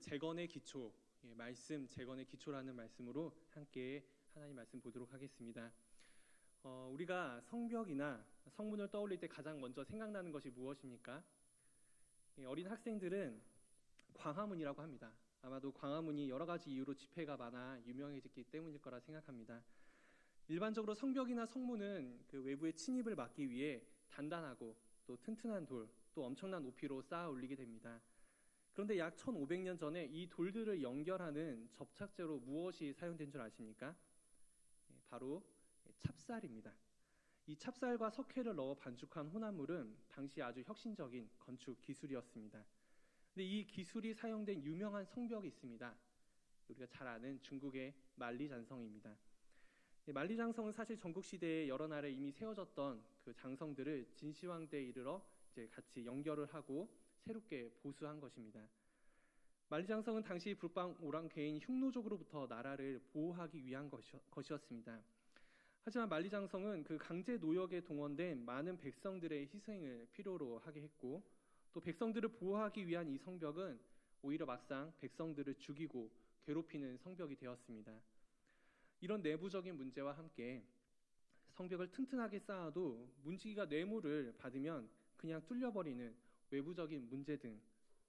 재건의 기초, 말씀 재건의 기초라는 말씀으로 함께 하나님 말씀 보도록 하겠습니다. 우리가 성벽이나 성문을 떠올릴 때 가장 먼저 생각나는 것이 무엇입니까? 어린 학생들은 광화문이라고 합니다. 아마도 광화문이 여러 가지 이유로 집회가 많아 유명해졌기 때문일 거라 생각합니다. 일반적으로 성벽이나 성문은 그 외부의 침입을 막기 위해 단단하고 또 튼튼한 돌, 또 엄청난 높이로 쌓아 올리게 됩니다. 그런데 약 1500년 전에 이 돌들을 연결하는 접착제로 무엇이 사용된 줄 아십니까? 바로 찹쌀입니다. 이 찹쌀과 석회를 넣어 반죽한 혼합물은 당시 아주 혁신적인 건축 기술이었습니다. 근데 이 기술이 사용된 유명한 성벽이 있습니다. 우리가 잘 아는 중국의 만리장성입니다. 만리장성은 사실 전국시대에 여러 나라에 이미 세워졌던 그 장성들을 진시황대에 이르러 이제 같이 연결을 하고 새롭게 보수한 것입니다. 만리장성은 당시 북방 오랑캐인 흉노족으로부터 나라를 보호하기 위한 것이었습니다. 하지만 만리장성은 그 강제 노역에 동원된 많은 백성들의 희생을 필요로 하게 했고, 또 백성들을 보호하기 위한 이 성벽은 오히려 막상 백성들을 죽이고 괴롭히는 성벽이 되었습니다. 이런 내부적인 문제와 함께 성벽을 튼튼하게 쌓아도 문지기가 뇌물을 받으면 그냥 뚫려버리는 외부적인 문제 등,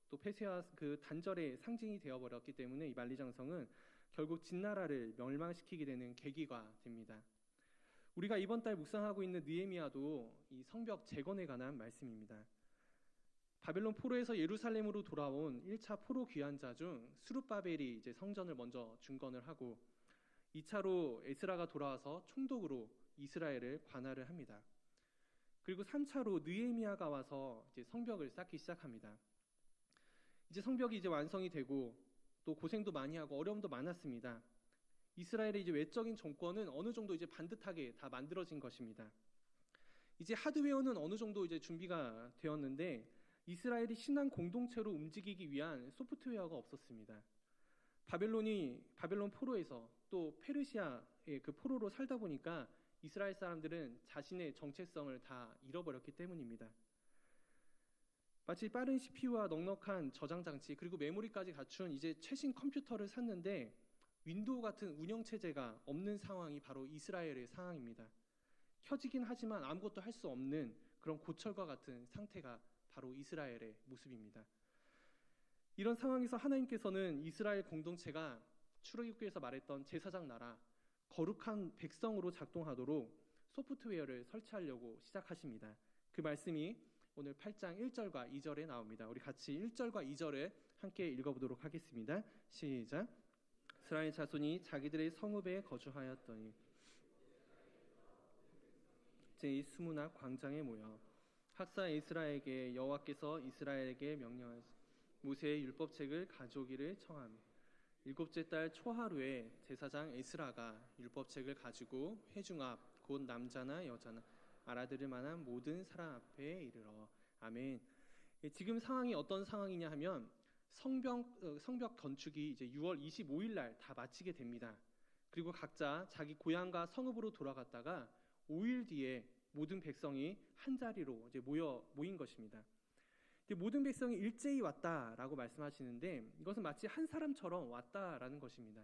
또 폐쇄와 그 단절의 상징이 되어버렸기 때문에 이 만리장성은 결국 진나라를 멸망시키게 되는 계기가 됩니다. 우리가 이번 달 묵상하고 있는 느헤미야도 이 성벽 재건에 관한 말씀입니다. 바벨론 포로에서 예루살렘으로 돌아온 1차 포로 귀환자 중 스룹바벨이 이제 성전을 먼저 중건을 하고, 2차로 에스라가 돌아와서 총독으로 이스라엘을 관할을 합니다. 그리고 3차로 느헤미야가 와서 이제 성벽을 쌓기 시작합니다. 이제 성벽이 이제 완성이 되고 또 고생도 많이 하고 어려움도 많았습니다. 이스라엘의 이제 외적인 정권은 어느 정도 이제 반듯하게 다 만들어진 것입니다. 이제 하드웨어는 어느 정도 이제 준비가 되었는데 이스라엘이 신앙 공동체로 움직이기 위한 소프트웨어가 없었습니다. 바벨론 포로에서 또 페르시아의 그 포로로 살다 보니까 이스라엘 사람들은 자신의 정체성을 다 잃어버렸기 때문입니다. 마치 빠른 CPU와 넉넉한 저장 장치 그리고 메모리까지 갖춘 이제 최신 컴퓨터를 샀는데 윈도우 같은 운영체제가 없는 상황이 바로 이스라엘의 상황입니다. 켜지긴 하지만 아무것도 할 수 없는 그런 고철과 같은 상태가 바로 이스라엘의 모습입니다. 이런 상황에서 하나님께서는 이스라엘 공동체가 출애굽기에서 말했던 제사장 나라, 거룩한 백성으로 작동하도록 소프트웨어를 설치하려고 시작하십니다. 그 말씀이 오늘 8장 1절과 2절에 나옵니다. 우리 같이 1절과 2절을 함께 읽어보도록 하겠습니다. 시작. 이스라엘 자손이 자기들의 성읍에 거주하였더니 제 수문학 광장에 모여 학사 에스라에게 여호와께서 이스라엘에게 명령하신 모세의 율법책을 가져오기를 청하며, 일곱째 달 초하루에 제사장 에스라가 율법책을 가지고 회중 앞 곧 남자나 여자나 알아들을 만한 모든 사람 앞에 이르러. 아멘. 지금 상황이 어떤 상황이냐 하면 성벽 건축이 이제 6월 25일 날 다 마치게 됩니다. 그리고 각자 자기 고향과 성읍으로 돌아갔다가 5일 뒤에 모든 백성이 한 자리로 이제 모인 것입니다. 모든 백성이 일제히 왔다라고 말씀하시는데 이것은 마치 한 사람처럼 왔다라는 것입니다.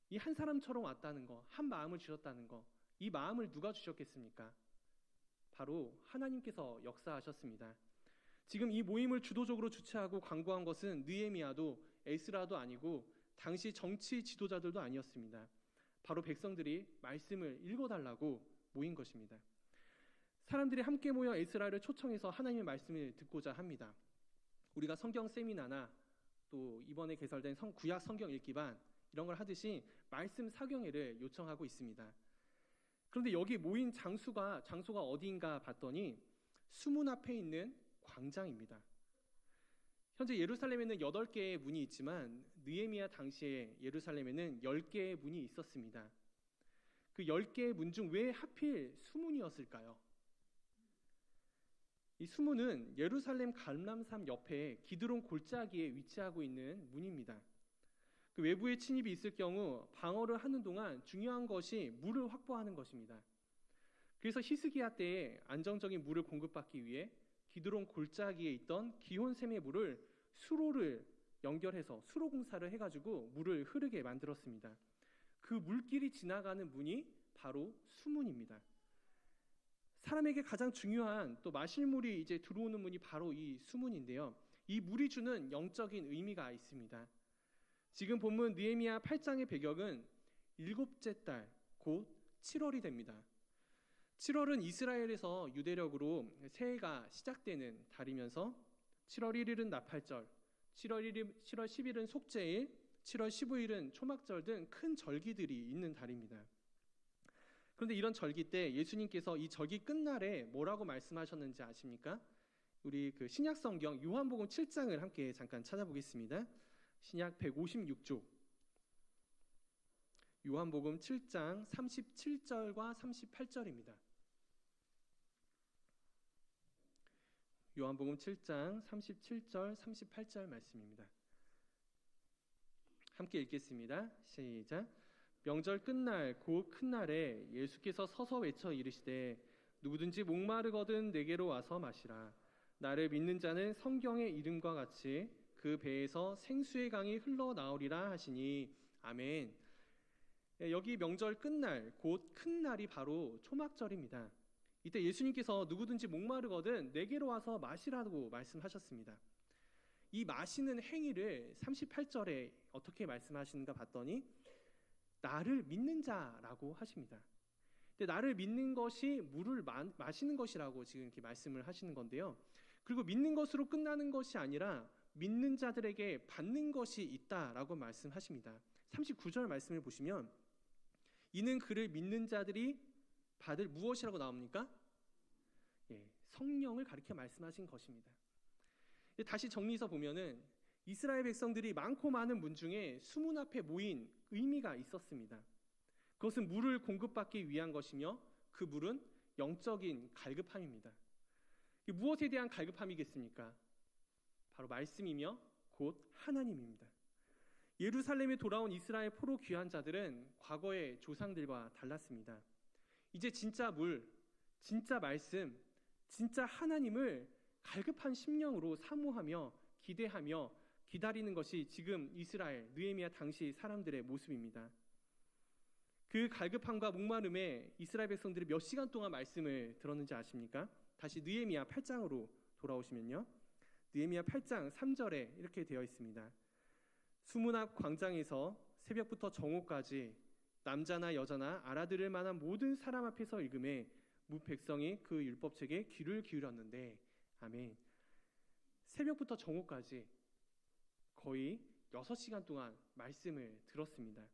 이 한 사람처럼 왔다는 거, 한 마음을 주셨다는 거, 이 마음을 누가 주셨겠습니까? 바로 하나님께서 역사하셨습니다. 지금 이 모임을 주도적으로 주최하고 광고한 것은 느헤미야도 에스라도 아니고 당시 정치 지도자들도 아니었습니다. 바로 백성들이 말씀을 읽어달라고 모인 것입니다. 사람들이 함께 모여 에스라를 초청해서 하나님의 말씀을 듣고자 합니다. 우리가 성경 세미나나 또 이번에 개설된 구약 성경 읽기반 이런 걸 하듯이 말씀 사경회를 요청하고 있습니다. 그런데 여기 모인 장소가 어디인가 봤더니 수문 앞에 있는 광장입니다. 현재 예루살렘에는 8개의 문이 있지만 느헤미야 당시에 예루살렘에는 10개의 문이 있었습니다. 그 10개의 문 중 왜 하필 수문이었을까요? 이 수문은 예루살렘 감람산 옆에 기드론 골짜기에 위치하고 있는 문입니다. 그 외부의 침입이 있을 경우 방어를 하는 동안 중요한 것이 물을 확보하는 것입니다. 그래서 히스기야 때에 안정적인 물을 공급받기 위해 기드론 골짜기에 있던 기혼샘의 물을 수로를 연결해서 수로 공사를 해가지고 물을 흐르게 만들었습니다. 그 물길이 지나가는 문이 바로 수문입니다. 사람에게 가장 중요한 또 마실 물이 이제 들어오는 문이 바로 이 수문인데요. 이 물이 주는 영적인 의미가 있습니다. 지금 본문 느헤미야 8장의 배경은 일곱째 달, 곧 7월이 됩니다. 7월은 이스라엘에서 유대력으로 새해가 시작되는 달이면서 7월 1일은 나팔절, 7월 10일은 속죄일, 7월 15일은 초막절 등 큰 절기들이 있는 달입니다. 그런데 이런 절기 때 예수님께서 이 절기 끝날에 뭐라고 말씀하셨는지 아십니까? 우리 그 신약 성경 요한복음 7장을 함께 잠깐 찾아보겠습니다. 신약 156쪽 요한복음 7장 37절과 38절입니다. 요한복음 7장 37절 38절 말씀입니다. 함께 읽겠습니다. 시작. 명절 끝날 곧 큰 날에 예수께서 서서 외쳐 이르시되 누구든지 목마르거든 내게로 와서 마시라. 나를 믿는 자는 성경의 이름과 같이 그 배에서 생수의 강이 흘러나오리라 하시니 아멘. 여기 명절 끝날 곧 큰 날이 바로 초막절입니다. 이때 예수님께서 누구든지 목마르거든 내게로 와서 마시라고 말씀하셨습니다. 이 마시는 행위를 38절에 어떻게 말씀하시는가 봤더니 나를 믿는 자라고 하십니다. 근데 나를 믿는 것이 물을 마시는 것이라고 지금 이렇게 말씀을 하시는 건데요. 그리고 믿는 것으로 끝나는 것이 아니라 믿는 자들에게 받는 것이 있다라고 말씀하십니다. 39절 말씀을 보시면 이는 그를 믿는 자들이 받을 무엇이라고 나옵니까? 성령을 가리켜 말씀하신 것입니다. 다시 정리해서 보면은 이스라엘 백성들이 많고 많은 문 중에 수문 앞에 모인 의미가 있었습니다. 그것은 물을 공급받기 위한 것이며 그 물은 영적인 갈급함입니다. 무엇에 대한 갈급함이겠습니까? 바로 말씀이며 곧 하나님입니다. 예루살렘에 돌아온 이스라엘 포로 귀환 자들은 과거의 조상들과 달랐습니다. 이제 진짜 물, 진짜 말씀, 진짜 하나님을 갈급한 심령으로 사모하며 기대하며 기다리는 것이 지금 이스라엘 느헤미야 당시 사람들의 모습입니다. 그 갈급함과 목마름에 이스라엘 백성들이 몇 시간 동안 말씀을 들었는지 아십니까? 다시 느헤미야 8장으로 돌아오시면요. 느헤미야 8장 3절에 이렇게 되어 있습니다. 수문 앞 광장에서 새벽부터 정오까지 남자나 여자나 알아들을 만한 모든 사람 앞에서 읽음에 무 백성이 그 율법책에 귀를 기울였는데 아멘. 새벽부터 정오까지 거의 6시간 동안 말씀을 들었습니다.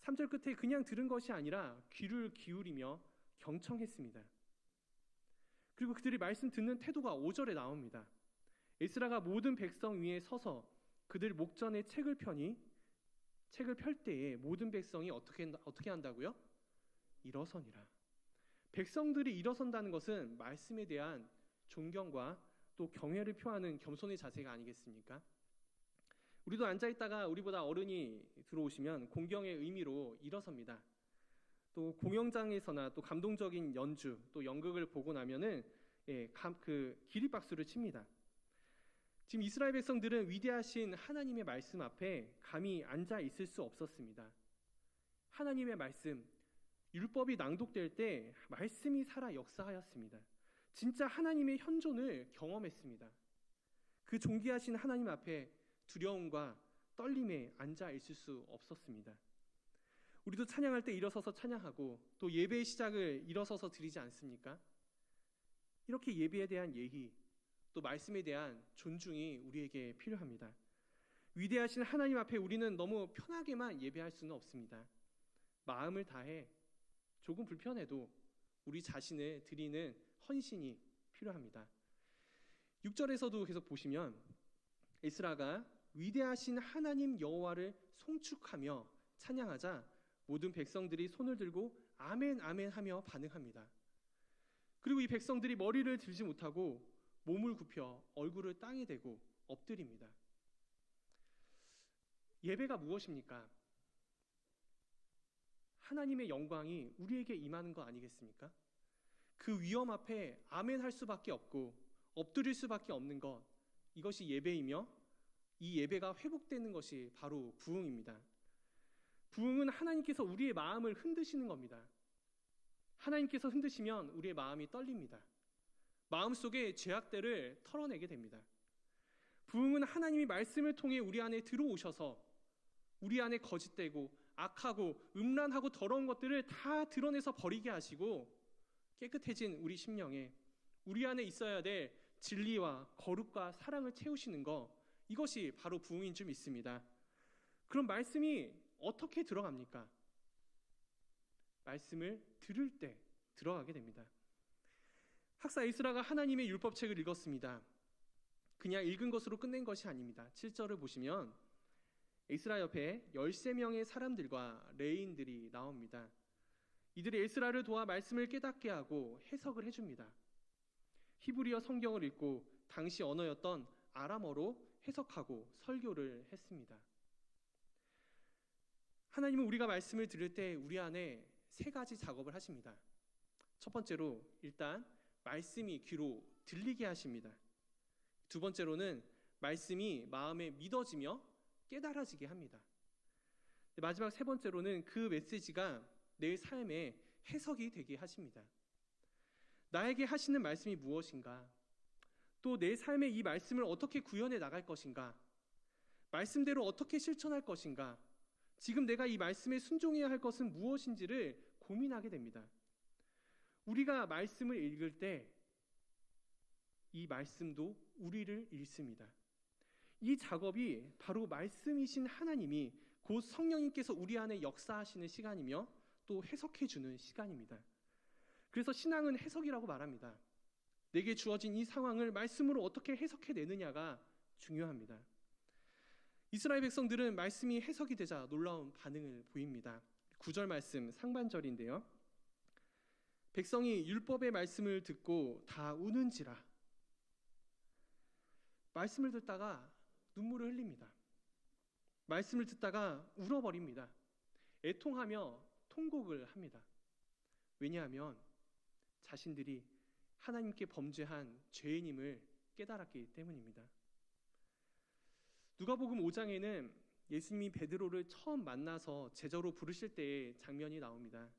3절 끝에 그냥 들은 것이 아니라 귀를 기울이며 경청했습니다. 그리고 그들이 말씀 듣는 태도가 5절에 나옵니다. 에스라가 모든 백성 위에 서서 그들 목전에 책을 펼 때에 모든 백성이 어떻게 한다고요? 일어서니라. 백성들이 일어선다는 것은 말씀에 대한 존경과 또 경외를 표하는 겸손의 자세가 아니겠습니까? 우리도 앉아있다가 우리보다 어른이 들어오시면 공경의 의미로 일어섭니다. 또 공연장에서나 또 감동적인 연주 또 연극을 보고 나면은 기립박수를 칩니다. 지금 이스라엘 백성들은 위대하신 하나님의 말씀 앞에 감히 앉아 있을 수 없었습니다. 하나님의 말씀, 율법이 낭독될 때 말씀이 살아 역사하였습니다. 진짜 하나님의 현존을 경험했습니다. 그 존귀하신 하나님 앞에 두려움과 떨림에 앉아 있을 수 없었습니다. 우리도 찬양할 때 일어서서 찬양하고 또 예배의 시작을 일어서서 드리지 않습니까? 이렇게 예배에 대한 예의, 또 말씀에 대한 존중이 우리에게 필요합니다. 위대하신 하나님 앞에 우리는 너무 편하게만 예배할 수는 없습니다. 마음을 다해 조금 불편해도 우리 자신을 드리는 헌신이 필요합니다. 6절에서도 계속 보시면 에스라가 위대하신 하나님 여호와를 송축하며 찬양하자 모든 백성들이 손을 들고 아멘 아멘 하며 반응합니다. 그리고 이 백성들이 머리를 들지 못하고 몸을 굽혀 얼굴을 땅에 대고 엎드립니다. 예배가 무엇입니까? 하나님의 영광이 우리에게 임하는 거 아니겠습니까? 그 위엄 앞에 아멘 할 수밖에 없고 엎드릴 수밖에 없는 것, 이것이 예배이며 이 예배가 회복되는 것이 바로 부흥입니다. 부흥은 하나님께서 우리의 마음을 흔드시는 겁니다. 하나님께서 흔드시면 우리의 마음이 떨립니다. 마음속에 죄악들을 털어내게 됩니다. 부흥은 하나님이 말씀을 통해 우리 안에 들어오셔서 우리 안에 거짓되고 악하고 음란하고 더러운 것들을 다 드러내서 버리게 하시고 깨끗해진 우리 심령에 우리 안에 있어야 될 진리와 거룩과 사랑을 채우시는 것, 이것이 바로 부흥인 줄 믿습니다. 그럼 말씀이 어떻게 들어갑니까? 말씀을 들을 때 들어가게 됩니다. 학사 에스라가 하나님의 율법책을 읽었습니다. 그냥 읽은 것으로 끝낸 것이 아닙니다. 7절을 보시면 에스라 옆에 13명의 사람들과 레위인들이 나옵니다. 이들이 에스라를 도와 말씀을 깨닫게 하고 해석을 해줍니다. 히브리어 성경을 읽고 당시 언어였던 아람어로 해석하고 설교를 했습니다. 하나님은 우리가 말씀을 들을 때 우리 안에 세 가지 작업을 하십니다. 첫 번째로 일단 말씀이 귀로 들리게 하십니다. 두 번째로는 말씀이 마음에 믿어지며 깨달아지게 합니다. 마지막 세 번째로는 그 메시지가 내 삶에 해석이 되게 하십니다. 나에게 하시는 말씀이 무엇인가? 또 내 삶에 이 말씀을 어떻게 구현해 나갈 것인가? 말씀대로 어떻게 실천할 것인가? 지금 내가 이 말씀에 순종해야 할 것은 무엇인지를 고민하게 됩니다. 우리가 말씀을 읽을 때 이 말씀도 우리를 읽습니다. 이 작업이 바로 말씀이신 하나님이 곧 성령님께서 우리 안에 역사하시는 시간이며 또 해석해주는 시간입니다. 그래서 신앙은 해석이라고 말합니다. 내게 주어진 이 상황을 말씀으로 어떻게 해석해내느냐가 중요합니다. 이스라엘 백성들은 말씀이 해석이 되자 놀라운 반응을 보입니다. 9절 말씀 상반절인데요. 백성이 율법의 말씀을 듣고 다 우는지라. 말씀을 듣다가 눈물을 흘립니다. 말씀을 듣다가 울어버립니다. 애통하며 통곡을 합니다. 왜냐하면 자신들이 하나님께 범죄한 죄인임을 깨달았기 때문입니다. 누가복음 5장에는 예수님이 베드로를 처음 만나서 제자로 부르실 때의 장면이 나옵니다.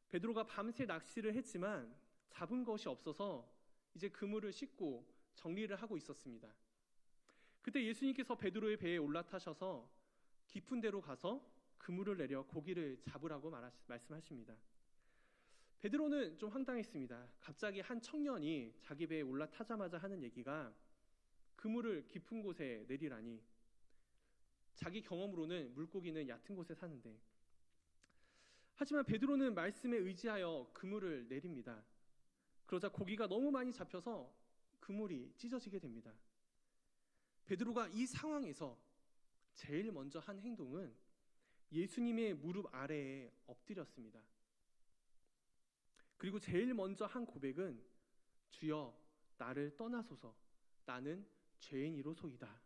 베드로가 밤새 낚시를 했지만 잡은 것이 없어서 이제 그물을 씻고 정리를 하고 있었습니다. 그때 예수님께서 베드로의 배에 올라타셔서 깊은 데로 가서 그물을 내려 고기를 잡으라고 말씀하십니다. 베드로는 좀 황당했습니다. 갑자기 한 청년이 자기 배에 올라타자마자 하는 얘기가 그물을 깊은 곳에 내리라니. 자기 경험으로는 물고기는 얕은 곳에 사는데. 하지만 베드로는 말씀에 의지하여 그물을 내립니다. 그러자 고기가 너무 많이 잡혀서 그물이 찢어지게 됩니다. 베드로가 이 상황에서 제일 먼저 한 행동은 예수님의 무릎 아래에 엎드렸습니다. 그리고 제일 먼저 한 고백은 주여 나를 떠나소서 나는 죄인이로소이다.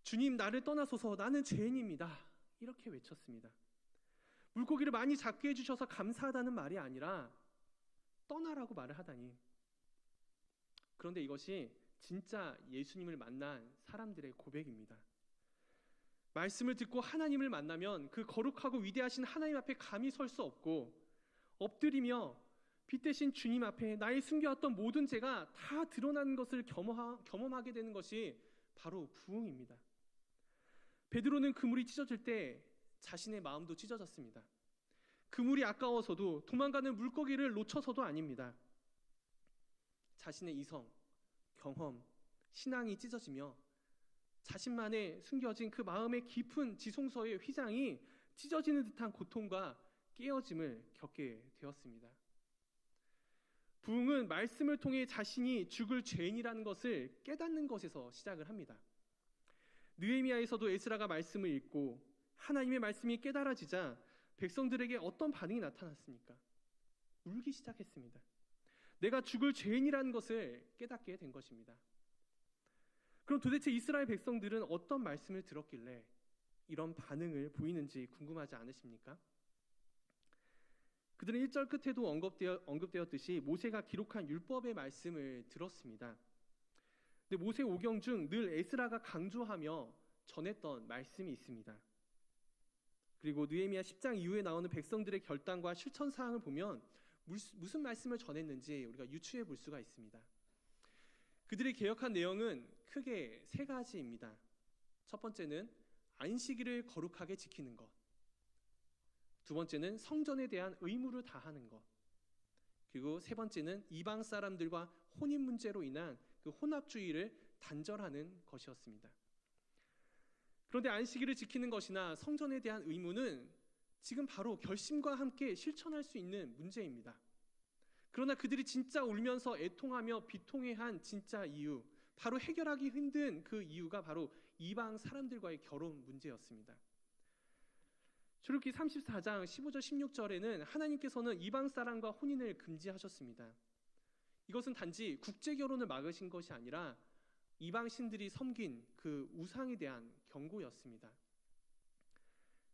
주님 나를 떠나소서 나는 죄인입니다. 이렇게 외쳤습니다. 물고기를 많이 잡게 해주셔서 감사하다는 말이 아니라 떠나라고 말을 하다니. 그런데 이것이 진짜 예수님을 만난 사람들의 고백입니다. 말씀을 듣고 하나님을 만나면 그 거룩하고 위대하신 하나님 앞에 감히 설 수 없고 엎드리며 빛 대신 주님 앞에 나의 숨겨왔던 모든 죄가 다 드러나는 것을 경험하게 되는 것이 바로 부흥입니다. 베드로는 그물이 찢어질 때 자신의 마음도 찢어졌습니다. 그물이 아까워서도 도망가는 물고기를 놓쳐서도 아닙니다. 자신의 이성, 경험, 신앙이 찢어지며 자신만의 숨겨진 그 마음의 깊은 지성소의 휘장이 찢어지는 듯한 고통과 깨어짐을 겪게 되었습니다. 부흥은 말씀을 통해 자신이 죽을 죄인이라는 것을 깨닫는 것에서 시작을 합니다. 느헤미야에서도 에스라가 말씀을 읽고 하나님의 말씀이 깨달아지자 백성들에게 어떤 반응이 나타났습니까? 울기 시작했습니다. 내가 죽을 죄인이라는 것을 깨닫게 된 것입니다. 그럼 도대체 이스라엘 백성들은 어떤 말씀을 들었길래 이런 반응을 보이는지 궁금하지 않으십니까? 그들은 1절 끝에도 언급되었듯이 모세가 기록한 율법의 말씀을 들었습니다. 근데 모세 오경 중 늘 에스라가 강조하며 전했던 말씀이 있습니다. 그리고 느헤미야 10장 이후에 나오는 백성들의 결단과 실천 사항을 보면 무슨 말씀을 전했는지 우리가 유추해 볼 수가 있습니다. 그들이 개혁한 내용은 크게 세 가지입니다. 첫 번째는 안식일을 거룩하게 지키는 것. 두 번째는 성전에 대한 의무를 다하는 것. 그리고 세 번째는 이방 사람들과 혼인 문제로 인한 그 혼합주의를 단절하는 것이었습니다. 그런데 안식일을 지키는 것이나 성전에 대한 의무는 지금 바로 결심과 함께 실천할 수 있는 문제입니다. 그러나 그들이 진짜 울면서 애통하며 비통해한 진짜 이유, 바로 해결하기 힘든 그 이유가 바로 이방 사람들과의 결혼 문제였습니다. 출애굽기 34장 15절 16절에는 하나님께서는 이방 사람과 혼인을 금지하셨습니다. 이것은 단지 국제 결혼을 막으신 것이 아니라 이방 신들이 섬긴 그 우상에 대한 경고였습니다.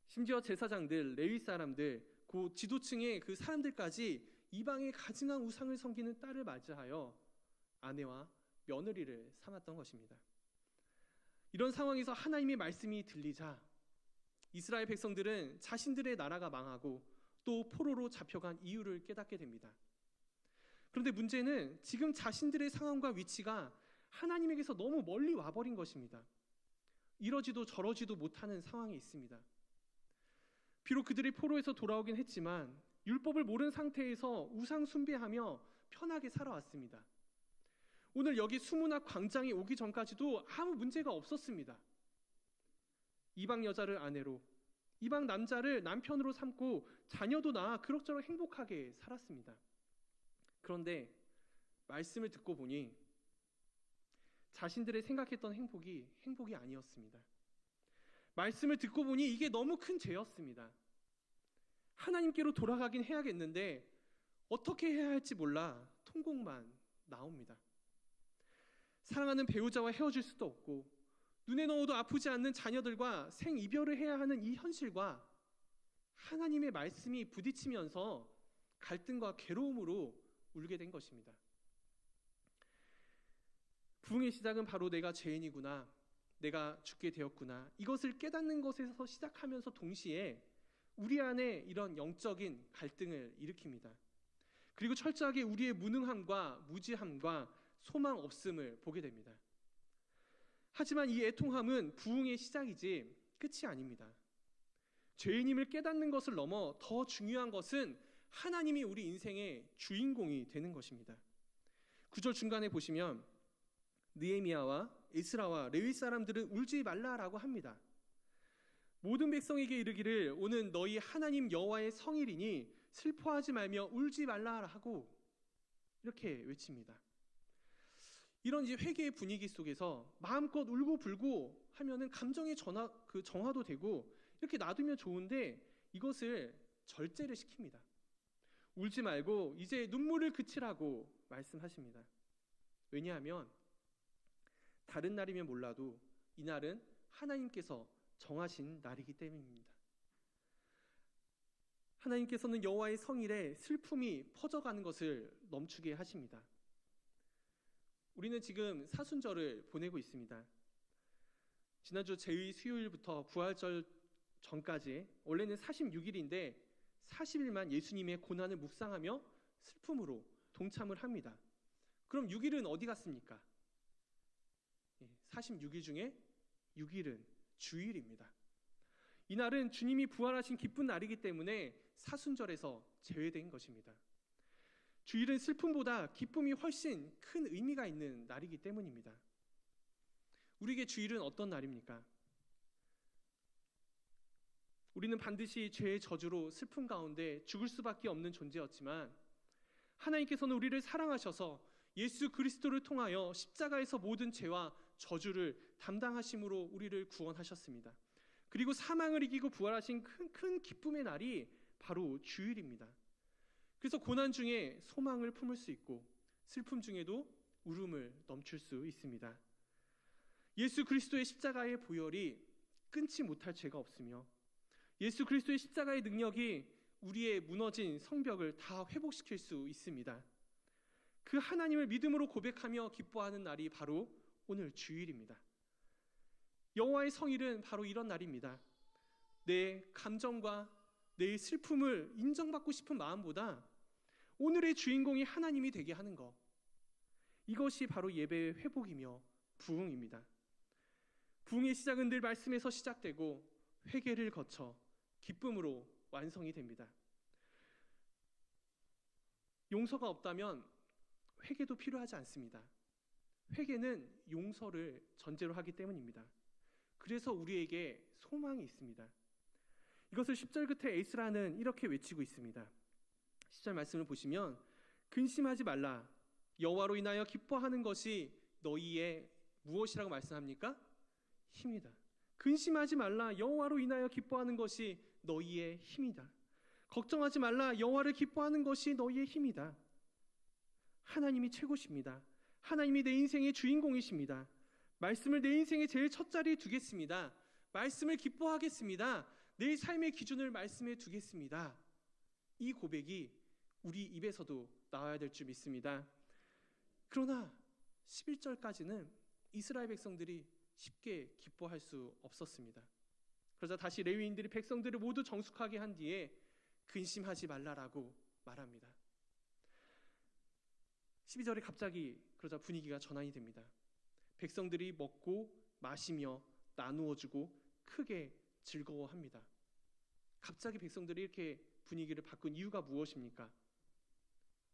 심지어 제사장들, 레위 사람들, 그 지도층의 그 사람들까지 이방의 가증한 우상을 섬기는 딸을 맞이하여 아내와 며느리를 삼았던 것입니다. 이런 상황에서 하나님의 말씀이 들리자 이스라엘 백성들은 자신들의 나라가 망하고 또 포로로 잡혀간 이유를 깨닫게 됩니다. 그런데 문제는 지금 자신들의 상황과 위치가 하나님에게서 너무 멀리 와버린 것입니다. 이러지도 저러지도 못하는 상황이 있습니다. 비록 그들이 포로에서 돌아오긴 했지만 율법을 모르는 상태에서 우상 숭배하며 편하게 살아왔습니다. 오늘 여기 수문학 광장에 오기 전까지도 아무 문제가 없었습니다. 이방 여자를 아내로, 이방 남자를 남편으로 삼고 자녀도 낳아 그럭저럭 행복하게 살았습니다. 그런데 말씀을 듣고 보니 자신들의 생각했던 행복이 아니었습니다. 말씀을 듣고 보니 이게 너무 큰 죄였습니다. 하나님께로 돌아가긴 해야겠는데 어떻게 해야 할지 몰라 통곡만 나옵니다. 사랑하는 배우자와 헤어질 수도 없고 눈에 넣어도 아프지 않는 자녀들과 생이별을 해야 하는 이 현실과 하나님의 말씀이 부딪히면서 갈등과 괴로움으로 울게 된 것입니다. 부흥의 시작은 바로 내가 죄인이구나, 내가 죽게 되었구나, 이것을 깨닫는 것에서 시작하면서 동시에 우리 안에 이런 영적인 갈등을 일으킵니다. 그리고 철저하게 우리의 무능함과 무지함과 소망 없음을 보게 됩니다. 하지만 이 애통함은 부흥의 시작이지 끝이 아닙니다. 죄인임을 깨닫는 것을 넘어 더 중요한 것은 하나님이 우리 인생의 주인공이 되는 것입니다. 9절 중간에 보시면 느헤미야와 에스라와 레위 사람들은 울지 말라라고 합니다. 모든 백성에게 이르기를 오는 너희 하나님 여호와의 성일이니 슬퍼하지 말며 울지 말라 하고 이렇게 외칩니다. 이런 이제 회개의 분위기 속에서 마음껏 울고 불고 하면은 감정의 정화도 되고 이렇게 놔두면 좋은데 이것을 절제를 시킵니다. 울지 말고 이제 눈물을 그치라고 말씀하십니다. 왜냐하면 다른 날이면 몰라도 이날은 하나님께서 정하신 날이기 때문입니다. 하나님께서는 여호와의 성일에 슬픔이 퍼져가는 것을 멈추게 하십니다. 우리는 지금 사순절을 보내고 있습니다. 지난주 제2 수요일부터 부활절 전까지 원래는 46일인데 40일만 예수님의 고난을 묵상하며 슬픔으로 동참을 합니다. 그럼 6일은 어디 갔습니까? 46일 중에 6일은 주일입니다. 이날은 주님이 부활하신 기쁜 날이기 때문에 사순절에서 제외된 것입니다. 주일은 슬픔보다 기쁨이 훨씬 큰 의미가 있는 날이기 때문입니다. 우리에게 주일은 어떤 날입니까? 우리는 반드시 죄의 저주로 슬픔 가운데 죽을 수밖에 없는 존재였지만 하나님께서는 우리를 사랑하셔서 예수 그리스도를 통하여 십자가에서 모든 죄와 저주를 담당하심으로 우리를 구원하셨습니다. 그리고 사망을 이기고 부활하신 큰 기쁨의 날이 바로 주일입니다. 그래서 고난 중에 소망을 품을 수 있고 슬픔 중에도 울음을 넘칠 수 있습니다. 예수 그리스도의 십자가의 보혈이 끊지 못할 죄가 없으며 예수 그리스도의 십자가의 능력이 우리의 무너진 성벽을 다 회복시킬 수 있습니다. 그 하나님을 믿음으로 고백하며 기뻐하는 날이 바로 오늘 주일입니다. 여호와의 성일은 바로 이런 날입니다. 내 감정과 내 슬픔을 인정받고 싶은 마음보다 오늘의 주인공이 하나님이 되게 하는 것, 이것이 바로 예배의 회복이며 부흥입니다. 부흥의 시작은 늘 말씀에서 시작되고 회개를 거쳐 기쁨으로 완성이 됩니다. 용서가 없다면 회개도 필요하지 않습니다. 회개는 용서를 전제로 하기 때문입니다. 그래서 우리에게 소망이 있습니다. 이것을 10절 끝에 에스라는 이렇게 외치고 있습니다. 10절 말씀을 보시면 근심하지 말라. 여호와로 인하여 기뻐하는 것이 너희의 무엇이라고 말씀합니까? 힘이다. 근심하지 말라. 여호와로 인하여 기뻐하는 것이 너희의 힘이다. 걱정하지 말라. 여호와를 기뻐하는 것이 너희의 힘이다. 하나님이 최고십니다. 하나님이 내 인생의 주인공이십니다. 말씀을 내 인생의 제일 첫 자리에 두겠습니다. 말씀을 기뻐하겠습니다. 내 삶의 기준을 말씀에 두겠습니다. 이 고백이 우리 입에서도 나와야 될 줄 믿습니다. 그러나 11절까지는 이스라엘 백성들이 쉽게 기뻐할 수 없었습니다. 그러자 다시 레위인들이 백성들을 모두 정숙하게 한 뒤에 근심하지 말라라고 말합니다. 12절에 갑자기 그러자 분위기가 전환이 됩니다. 백성들이 먹고 마시며 나누어주고 크게 즐거워합니다. 갑자기 백성들이 이렇게 분위기를 바꾼 이유가 무엇입니까?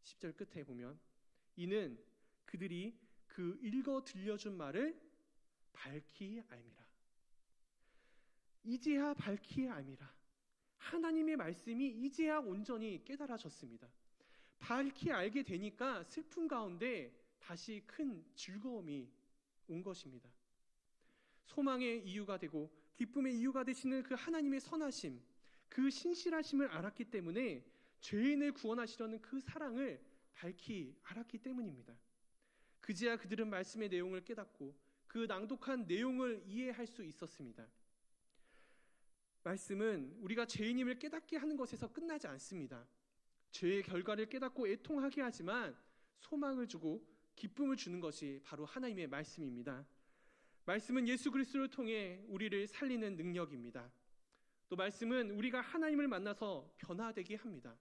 10절 끝에 보면 이는 그들이 그 읽어 들려준 말을 밝히 알미라. 이제야 밝히 알미라. 하나님의 말씀이 이제야 온전히 깨달아졌습니다. 밝히 알게 되니까 슬픔 가운데 다시 큰 즐거움이 온 것입니다. 소망의 이유가 되고 기쁨의 이유가 되시는 그 하나님의 선하심, 그 신실하심을 알았기 때문에 죄인을 구원하시려는 그 사랑을 밝히 알았기 때문입니다. 그제야 그들은 말씀의 내용을 깨닫고 그 낭독한 내용을 이해할 수 있었습니다. 말씀은 우리가 죄인임을 깨닫게 하는 것에서 끝나지 않습니다. 죄의 결과를 깨닫고 애통하게 하지만 소망을 주고 기쁨을 주는 것이 바로 하나님의 말씀입니다. 말씀은 예수 그리스도를 통해 우리를 살리는 능력입니다. 또 말씀은 우리가 하나님을 만나서 변화되게 합니다.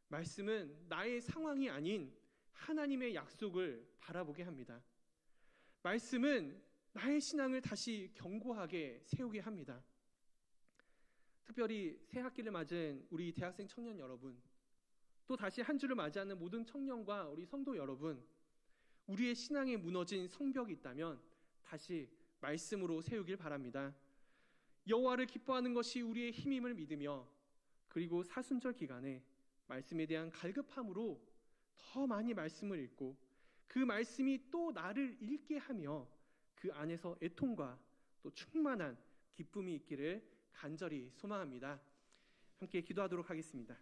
말씀은 나의 상황이 아닌 하나님의 약속을 바라보게 합니다. 말씀은 나의 신앙을 다시 견고하게 세우게 합니다. 특별히 새 학기를 맞은 우리 대학생 청년 여러분, 또 다시 한 주를 맞이하는 모든 청년과 우리 성도 여러분, 우리의 신앙에 무너진 성벽이 있다면 다시 말씀으로 세우길 바랍니다. 여호와를 기뻐하는 것이 우리의 힘임을 믿으며, 그리고 사순절 기간에 말씀에 대한 갈급함으로 더 많이 말씀을 읽고 그 말씀이 또 나를 읽게 하며 그 안에서 애통과 또 충만한 기쁨이 있기를 간절히 소망합니다. 함께 기도하도록 하겠습니다.